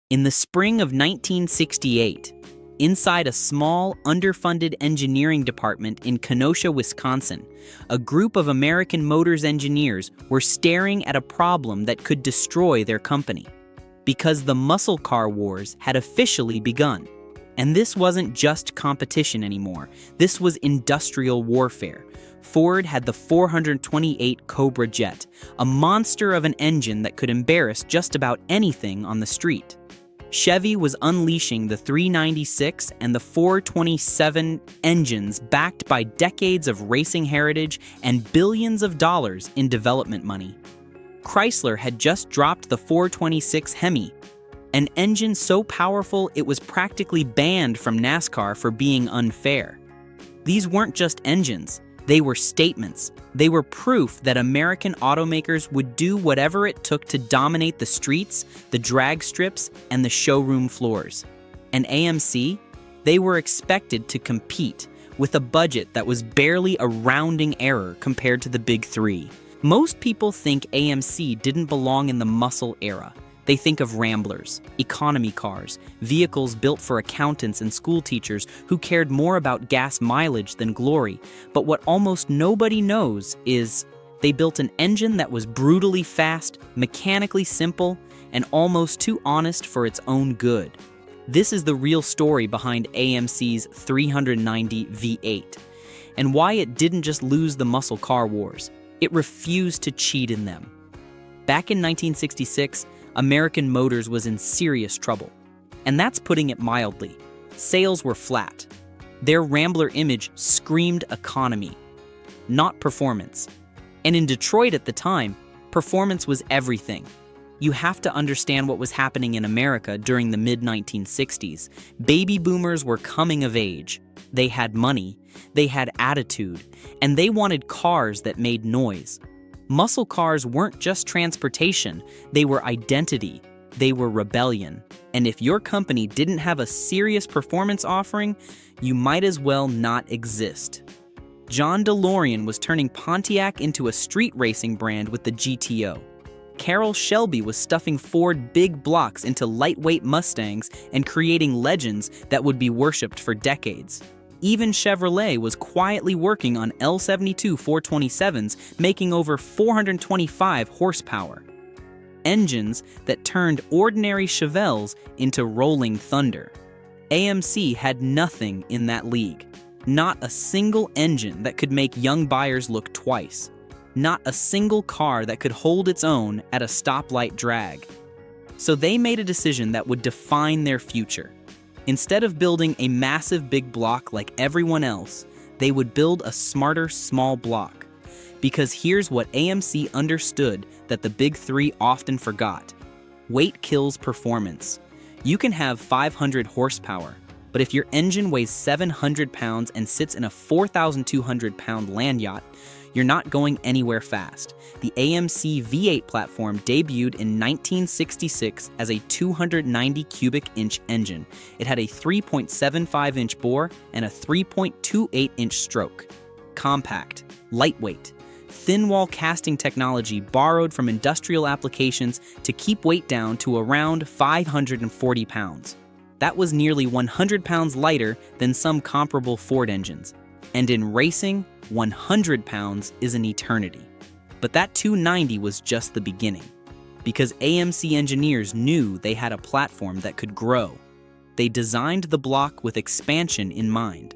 In the spring of 1968, inside a small, underfunded engineering department in Kenosha, Wisconsin, a group of American Motors engineers were staring at a problem that could destroy their company. Because the muscle car wars had officially begun. And this wasn't just competition anymore. This was industrial warfare. Ford had the 428 Cobra Jet, a monster of an engine that could embarrass just about anything on the street. Chevy was unleashing the 396 and the 427 engines backed by decades of racing heritage and billions of dollars in development money. Chrysler had just dropped the 426 HEMI, an engine so powerful it was practically banned from NASCAR for being unfair. These weren't just engines, they were statements. They were proof that American automakers would do whatever it took to dominate the streets, the drag strips, and the showroom floors. And AMC? They were expected to compete with a budget that was barely a rounding error compared to the big three. Most people think AMC didn't belong in the muscle era. They think of Ramblers, economy cars, vehicles built for accountants and school teachers who cared more about gas mileage than glory. But what almost nobody knows is they built an engine that was brutally fast, mechanically simple, and almost too honest for its own good. This is the real story behind AMC's 390 V8, and why it didn't just lose the muscle car wars. It refused to cheat in them. Back in 1966, American Motors was in serious trouble. And that's putting it mildly. Sales were flat. Their Rambler image screamed economy, not performance. And in Detroit at the time, performance was everything. You have to understand what was happening in America during the mid-1960s. Baby boomers were coming of age. They had money, they had attitude, and they wanted cars that made noise. Muscle cars weren't just transportation, they were identity, they were rebellion. And if your company didn't have a serious performance offering, you might as well not exist. John DeLorean was turning Pontiac into a street racing brand with the GTO. Carroll Shelby was stuffing Ford big blocks into lightweight Mustangs and creating legends that would be worshipped for decades. Even Chevrolet was quietly working on L72 427s, making over 425 horsepower. Engines that turned ordinary Chevelles into rolling thunder. AMC had nothing in that league. Not a single engine that could make young buyers look twice. Not a single car that could hold its own at a stoplight drag. So they made a decision that would define their future. Instead of building a massive big block like everyone else, they would build a smarter small block. Because here's what AMC understood that the big three often forgot. Weight kills performance. You can have 500 horsepower, but if your engine weighs 700 pounds and sits in a 4,200 pound land yacht, you're not going anywhere fast. The AMC V8 platform debuted in 1966 as a 290 cubic inch engine. It had a 3.75 inch bore and a 3.28 inch stroke. Compact, lightweight, thin wall casting technology borrowed from industrial applications to keep weight down to around 540 pounds. That was nearly 100 pounds lighter than some comparable Ford engines. And in racing, 100 pounds is an eternity. But that 290 was just the beginning. Because AMC engineers knew they had a platform that could grow. They designed the block with expansion in mind.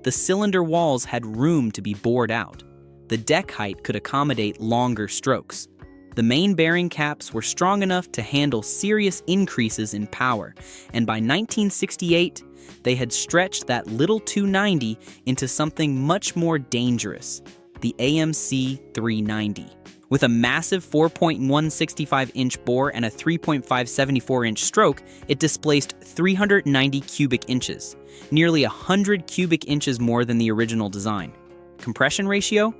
The cylinder walls had room to be bored out. The deck height could accommodate longer strokes. The main bearing caps were strong enough to handle serious increases in power, and by 1968, they had stretched that little 290 into something much more dangerous, the AMC 390. With a massive 4.165-inch bore and a 3.574-inch stroke, it displaced 390 cubic inches, nearly 100 cubic inches more than the original design. Compression ratio?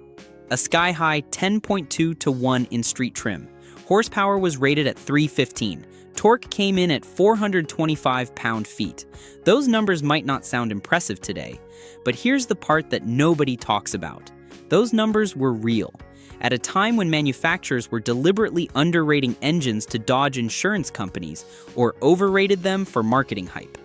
A sky-high 10.2 to 1 in street trim. Horsepower was rated at 315. Torque came in at 425 pound-feet. Those numbers might not sound impressive today, but here's the part that nobody talks about. Those numbers were real. At a time when manufacturers were deliberately underrating engines to dodge insurance companies or overrated them for marketing hype.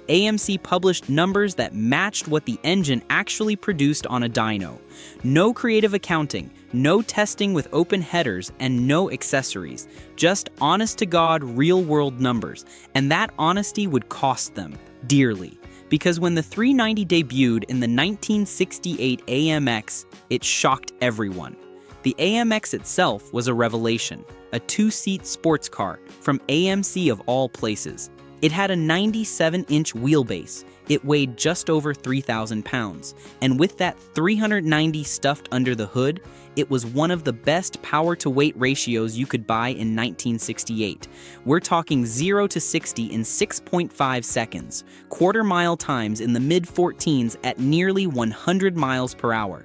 AMC published numbers that matched what the engine actually produced on a dyno. No creative accounting, no testing with open headers, and no accessories. Just honest-to-God, real-world numbers. And that honesty would cost them dearly. Because when the 390 debuted in the 1968 AMX, it shocked everyone. The AMX itself was a revelation, a two-seat sports car from AMC of all places. It had a 97-inch wheelbase, it weighed just over 3,000 pounds, and with that 390 stuffed under the hood, it was one of the best power-to-weight ratios you could buy in 1968. We're talking 0 to 60 in 6.5 seconds, quarter-mile times in the mid-14s at nearly 100 miles per hour.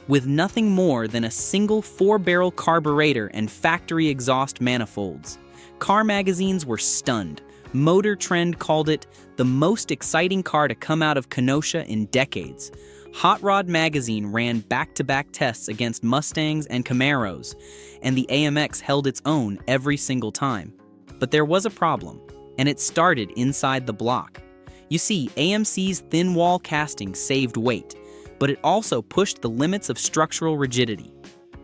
With nothing more than a single 4-barrel carburetor and factory exhaust manifolds. Car magazines were stunned. Motor Trend called it the most exciting car to come out of Kenosha in decades. Hot Rod magazine ran back-to-back tests against Mustangs and Camaros, and the AMX held its own every single time. But there was a problem, and it started inside the block. You see, AMC's thin wall casting saved weight, but it also pushed the limits of structural rigidity.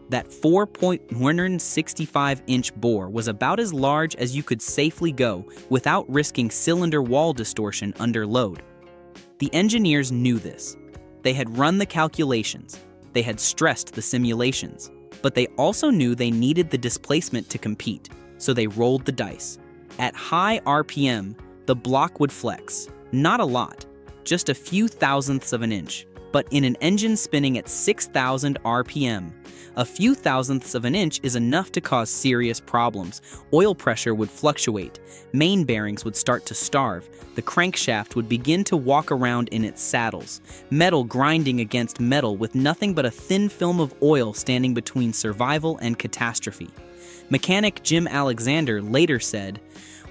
That 4.165-inch bore was about as large as you could safely go without risking cylinder wall distortion under load. The engineers knew this. They had run the calculations. They had stressed the simulations. But they also knew they needed the displacement to compete, so they rolled the dice. At high RPM, the block would flex. Not a lot, just a few thousandths of an inch. But in an engine spinning at 6,000 RPM, a few thousandths of an inch is enough to cause serious problems. Oil pressure would fluctuate, main bearings would start to starve, the crankshaft would begin to walk around in its saddles, metal grinding against metal with nothing but a thin film of oil standing between survival and catastrophe. Mechanic Jim Alexander later said,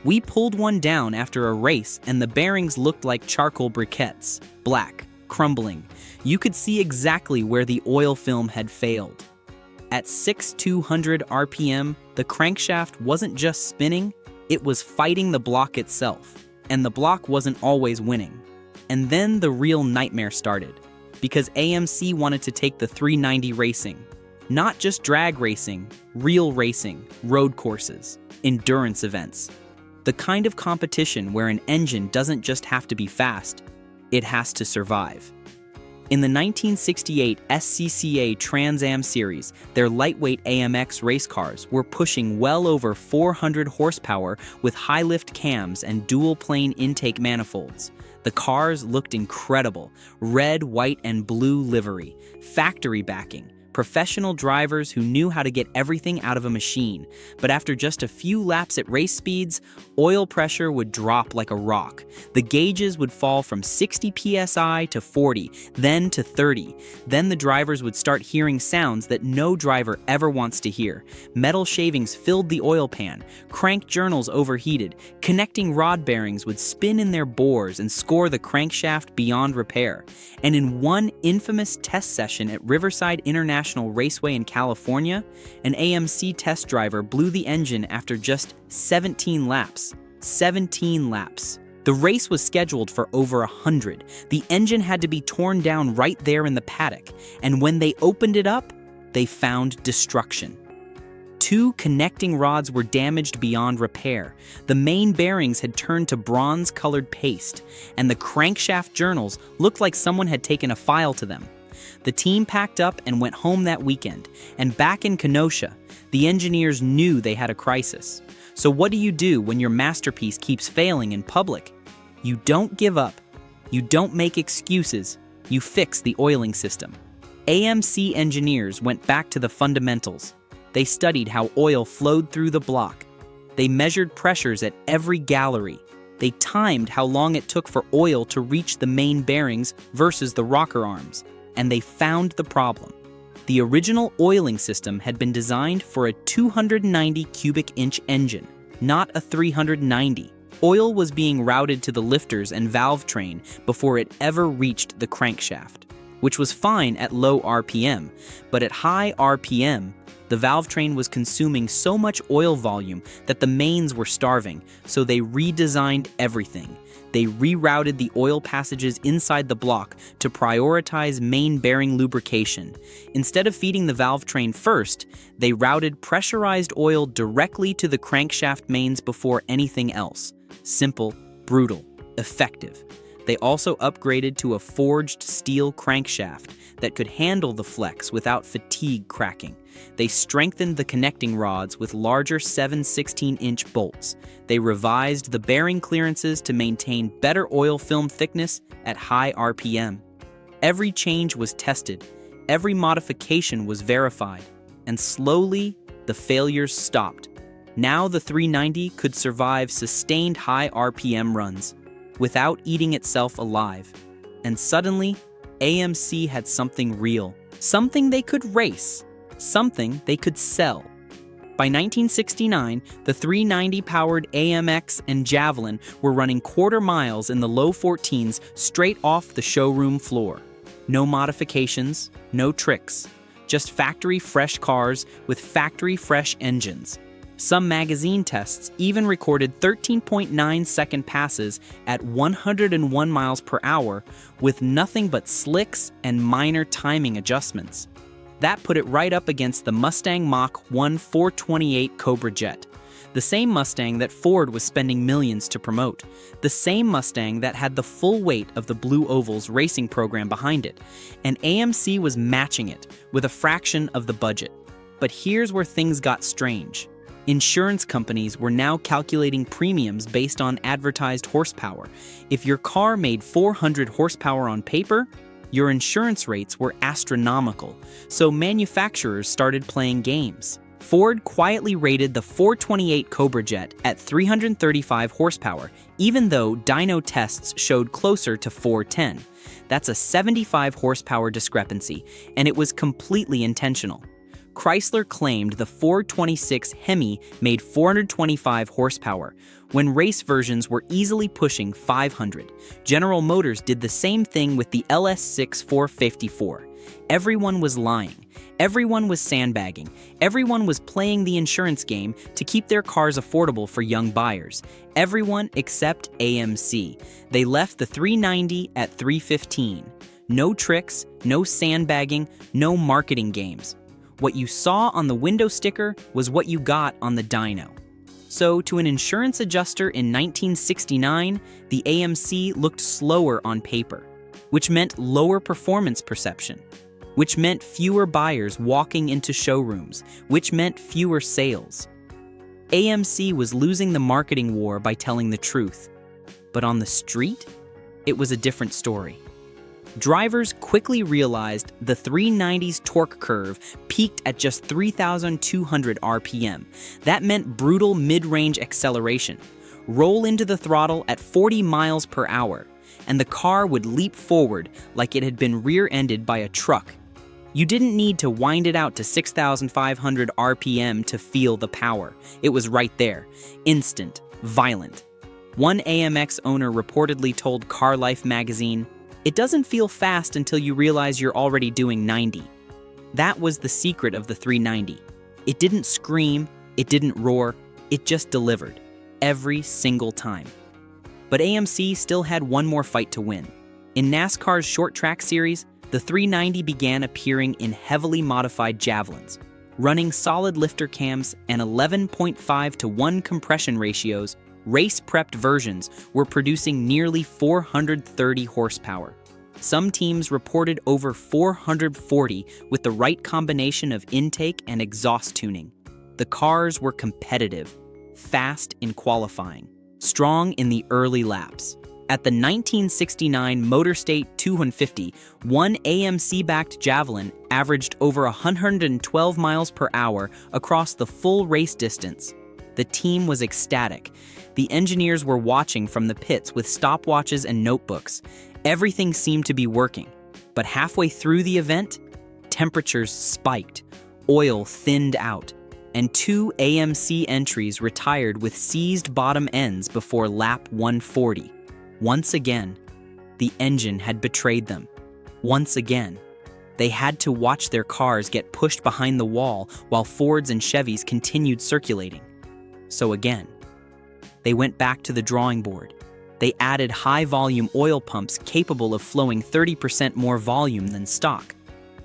"We pulled one down after a race and the bearings looked like charcoal briquettes, black, crumbling. You could see exactly where the oil film had failed." At 6,200 RPM, the crankshaft wasn't just spinning, it was fighting the block itself. And the block wasn't always winning. And then the real nightmare started, because AMC wanted to take the 390 racing. Not just drag racing, real racing, road courses, endurance events. The kind of competition where an engine doesn't just have to be fast, it has to survive. In the 1968 SCCA Trans Am series, their lightweight AMX race cars were pushing well over 400 horsepower with high-lift cams and dual-plane intake manifolds. The cars looked incredible, red, white, and blue livery, factory backing, professional drivers who knew how to get everything out of a machine. But after just a few laps at race speeds, oil pressure would drop like a rock. The gauges would fall from 60 psi to 40, then to 30. Then the drivers would start hearing sounds that no driver ever wants to hear. Metal shavings filled the oil pan, crank journals overheated, connecting rod bearings would spin in their bores and score the crankshaft beyond repair. And in one infamous test session at Riverside International Raceway in California, an AMC test driver blew the engine after just 17 laps. 17 laps. The race was scheduled for over 100. The engine had to be torn down right there in the paddock, and when they opened it up, they found destruction. 2 connecting rods were damaged beyond repair. The main bearings had turned to bronze-colored paste, and the crankshaft journals looked like someone had taken a file to them. The team packed up and went home that weekend, and back in Kenosha, the engineers knew they had a crisis. So what do you do when your masterpiece keeps failing in public? You don't give up. You don't make excuses. You fix the oiling system. AMC engineers went back to the fundamentals. They studied how oil flowed through the block. They measured pressures at every gallery. They timed how long it took for oil to reach the main bearings versus the rocker arms. And they found the problem. The original oiling system had been designed for a 290 cubic inch engine, not a 390. Oil was being routed to the lifters and valve train before it ever reached the crankshaft, which was fine at low RPM, but at high RPM, The valve train was consuming so much oil volume that the mains were starving, so they redesigned everything. They rerouted the oil passages inside the block to prioritize main bearing lubrication. Instead of feeding the valve train first, they routed pressurized oil directly to the crankshaft mains before anything else. Simple, brutal, effective. They also upgraded to a forged steel crankshaft that could handle the flex without fatigue cracking. They strengthened the connecting rods with larger 7/16-inch bolts. They revised the bearing clearances to maintain better oil film thickness at high RPM. Every change was tested, every modification was verified, and slowly the failures stopped. Now the 390 could survive sustained high RPM runs without eating itself alive. And suddenly, AMC had something real, something they could race, something they could sell. By 1969, the 390-powered AMX and Javelin were running quarter miles in the low 14s straight off the showroom floor. No modifications, no tricks, just factory-fresh cars with factory-fresh engines. Some magazine tests even recorded 13.9-second passes at 101 miles per hour with nothing but slicks and minor timing adjustments. That put it right up against the Mustang Mach 1 428 Cobra Jet, the same Mustang that Ford was spending millions to promote, the same Mustang that had the full weight of the Blue Oval's racing program behind it, and AMC was matching it with a fraction of the budget. But here's where things got strange. Insurance companies were now calculating premiums based on advertised horsepower. If your car made 400 horsepower on paper, your insurance rates were astronomical, so manufacturers started playing games. Ford quietly rated the 428 Cobra Jet at 335 horsepower, even though dyno tests showed closer to 410. That's a 75 horsepower discrepancy, and it was completely intentional. Chrysler claimed the 426 HEMI made 425 horsepower, when race versions were easily pushing 500. General Motors did the same thing with the LS6 454. Everyone was lying. Everyone was sandbagging. Everyone was playing the insurance game to keep their cars affordable for young buyers. Everyone except AMC. They left the 390 at 315. No tricks, no sandbagging, no marketing games. What you saw on the window sticker was what you got on the dyno. So to an insurance adjuster in 1969, the AMC looked slower on paper, which meant lower performance perception, which meant fewer buyers walking into showrooms, which meant fewer sales. AMC was losing the marketing war by telling the truth. But on the street, it was a different story. Drivers quickly realized the 390's torque curve peaked at just 3,200 RPM. That meant brutal mid-range acceleration. Roll into the throttle at 40 miles per hour, and the car would leap forward like it had been rear-ended by a truck. You didn't need to wind it out to 6,500 RPM to feel the power. It was right there, instant, violent. One AMX owner reportedly told Car Life magazine, "It doesn't feel fast until you realize you're already doing 90. That was the secret of the 390. It didn't scream, it didn't roar, it just delivered, every single time. But AMC still had one more fight to win. In NASCAR's short track series, the 390 began appearing in heavily modified Javelins, running solid lifter cams and 11.5-to-1 compression ratios. Race-prepped versions were producing nearly 430 horsepower. Some teams reported over 440 with the right combination of intake and exhaust tuning. The cars were competitive, fast in qualifying, strong in the early laps. At the 1969 Motor State 250, one AMC-backed Javelin averaged over 112 miles per hour across the full race distance. The team was ecstatic. The engineers were watching from the pits with stopwatches and notebooks. Everything seemed to be working. But halfway through the event, temperatures spiked, oil thinned out, and two AMC entries retired with seized bottom ends before lap 140. Once again, the engine had betrayed them. Once again, They had to watch their cars get pushed behind the wall while Fords and Chevys continued circulating. So again, they went back to the drawing board. They added high-volume oil pumps capable of flowing 30% more volume than stock.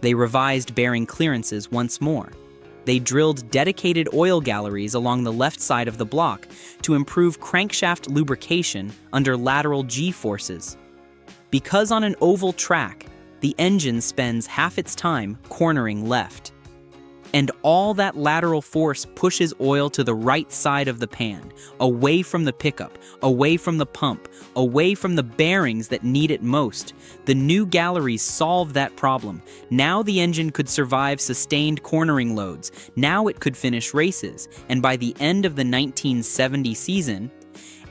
They revised bearing clearances once more. They drilled dedicated oil galleries along the left side of the block to improve crankshaft lubrication under lateral G-forces. Because on an oval track, the engine spends half its time cornering left. And all that lateral force pushes oil to the right side of the pan, away from the pickup, away from the pump, away from the bearings that need it most. The new galleries solve that problem. Now the engine could survive sustained cornering loads. Now it could finish races. And by the end of the 1970 season,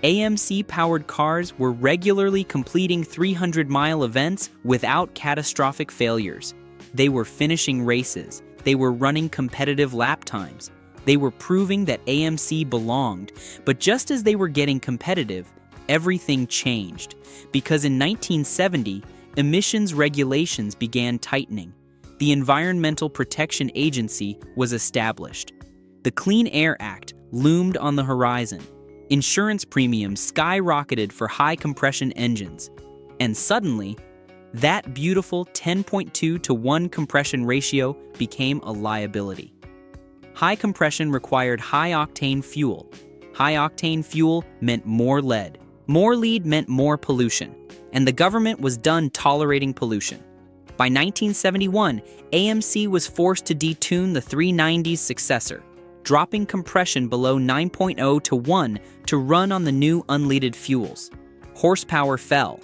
AMC-powered cars were regularly completing 300-mile events without catastrophic failures. They were finishing races. They were running competitive lap times. They were proving that AMC belonged. But just as they were getting competitive, everything changed. Because in 1970, emissions regulations began tightening. The Environmental Protection Agency was established. The Clean Air Act loomed on the horizon. Insurance premiums skyrocketed for high-compression engines. And suddenly, that beautiful 10.2 to 1 compression ratio became a liability. High compression required high-octane fuel. High-octane fuel meant more lead. More lead meant more pollution. And the government was done tolerating pollution. By 1971, AMC was forced to detune the 390's successor, dropping compression below 9.0 to 1 to run on the new unleaded fuels. Horsepower fell.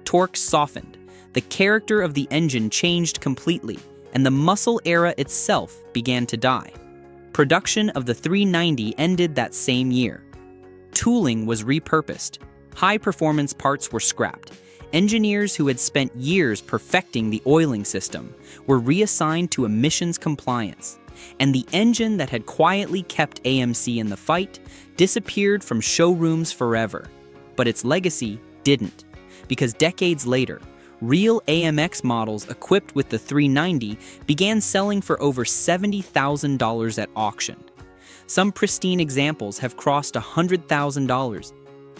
Torque softened. The character of the engine changed completely, and the muscle era itself began to die. Production of the 390 ended that same year. Tooling was repurposed. High-performance parts were scrapped. Engineers who had spent years perfecting the oiling system were reassigned to emissions compliance. And the engine that had quietly kept AMC in the fight disappeared from showrooms forever. But its legacy didn't, because decades later, real AMX models equipped with the 390 began selling for over $70,000 at auction. Some pristine examples have crossed $100,000.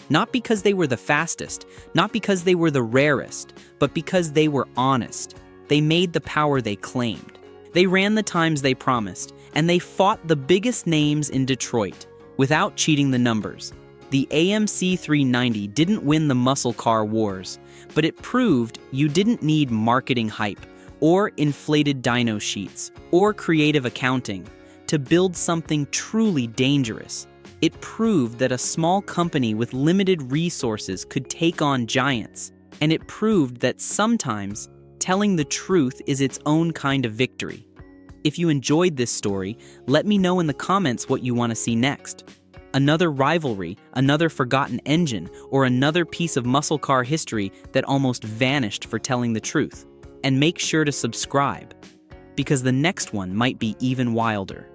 Not because they were the fastest, not because they were the rarest, but because they were honest. They made the power they claimed. They ran the times they promised, and they fought the biggest names in Detroit without cheating the numbers. The AMC 390 didn't win the muscle car wars, but it proved you didn't need marketing hype or inflated dyno sheets or creative accounting to build something truly dangerous. It proved that a small company with limited resources could take on giants, and it proved that sometimes telling the truth is its own kind of victory. If you enjoyed this story, let me know in the comments what you want to see next. Another rivalry, another forgotten engine, or another piece of muscle car history that almost vanished for telling the truth. And make sure to subscribe, because the next one might be even wilder.